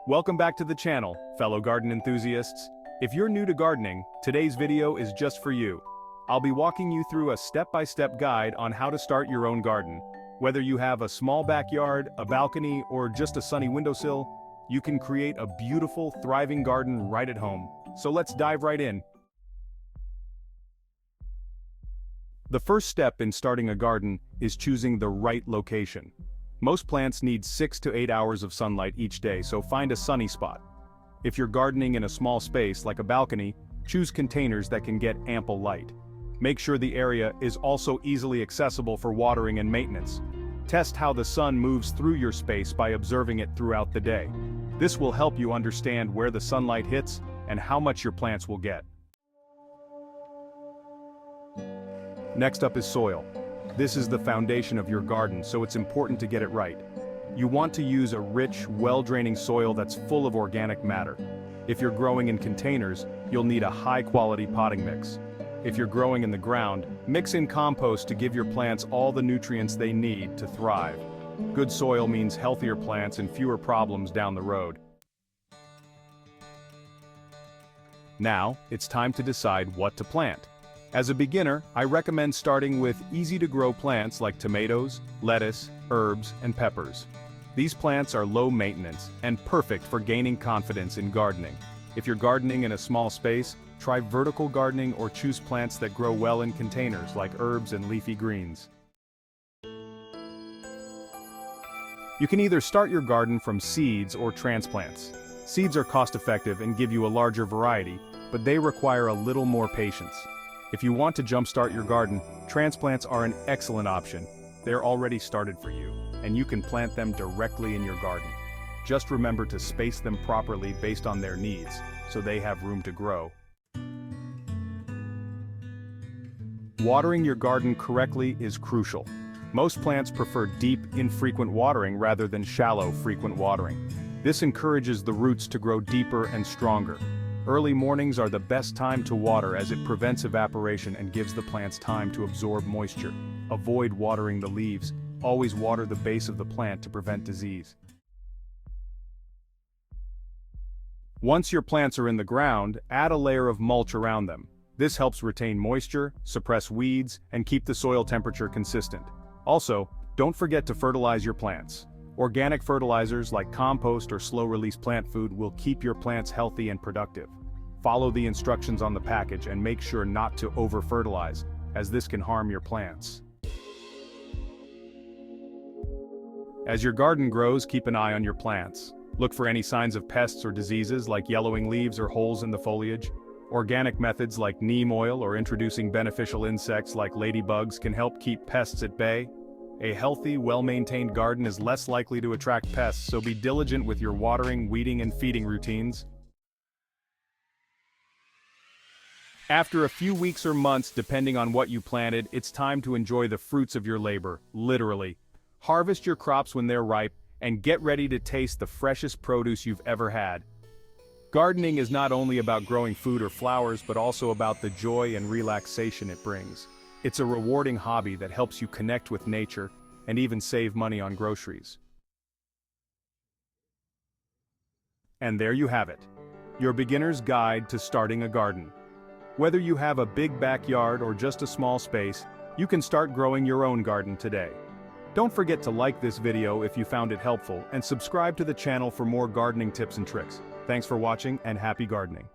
Welcome back to the channel, fellow garden enthusiasts. If you're new to gardening, today's video is just for you. I'll be walking you through a step-by-step guide on how to start your own garden. Whether you have a small backyard, a balcony, or just a sunny windowsill, you can create a beautiful, thriving garden right at home. So let's dive right in. The first step in starting a garden is choosing the right location. Most plants need 6 to 8 hours of sunlight each day, so find a sunny spot. If you're gardening in a small space like a balcony, choose containers that can get ample light. Make sure the area is also easily accessible for watering and maintenance. Test how the sun moves through your space by observing it throughout the day. This will help you understand where the sunlight hits and how much your plants will get. Next up is soil. This is the foundation of your garden, so it's important to get it right. You want to use a rich, well-draining soil that's full of organic matter. If you're growing in containers, you'll need a high-quality potting mix. If you're growing in the ground, mix in compost to give your plants all the nutrients they need to thrive. Good soil means healthier plants and fewer problems down the road. Now, it's time to decide what to plant. As a beginner, I recommend starting with easy-to-grow plants like tomatoes, lettuce, herbs, and peppers. These plants are low maintenance and perfect for gaining confidence in gardening. If you're gardening in a small space, try vertical gardening or choose plants that grow well in containers like herbs and leafy greens. You can either start your garden from seeds or transplants. Seeds are cost-effective and give you a larger variety, but they require a little more patience. If you want to jumpstart your garden, transplants are an excellent option. They're already started for you, and you can plant them directly in your garden. Just remember to space them properly based on their needs, so they have room to grow. Watering your garden correctly is crucial. Most plants prefer deep, infrequent watering rather than shallow, frequent watering. This encourages the roots to grow deeper and stronger. Early mornings are the best time to water as it prevents evaporation and gives the plants time to absorb moisture. Avoid watering the leaves. Always water the base of the plant to prevent disease. Once your plants are in the ground, add a layer of mulch around them. This helps retain moisture, suppress weeds, and keep the soil temperature consistent. Also, don't forget to fertilize your plants. Organic fertilizers like compost or slow-release plant food will keep your plants healthy and productive. Follow the instructions on the package and make sure not to over-fertilize, as this can harm your plants. As your garden grows, keep an eye on your plants. Look for any signs of pests or diseases like yellowing leaves or holes in the foliage. Organic methods like neem oil or introducing beneficial insects like ladybugs can help keep pests at bay. A healthy, well-maintained garden is less likely to attract pests, so be diligent with your watering, weeding, and feeding routines. After a few weeks or months, depending on what you planted, it's time to enjoy the fruits of your labor, literally. Harvest your crops when they're ripe, and get ready to taste the freshest produce you've ever had. Gardening is not only about growing food or flowers, but also about the joy and relaxation it brings. It's a rewarding hobby that helps you connect with nature and even save money on groceries. And there you have it, your beginner's guide to starting a garden. Whether you have a big backyard or just a small space, you can start growing your own garden today. Don't forget to like this video if you found it helpful and subscribe to the channel for more gardening tips and tricks. Thanks for watching and happy gardening.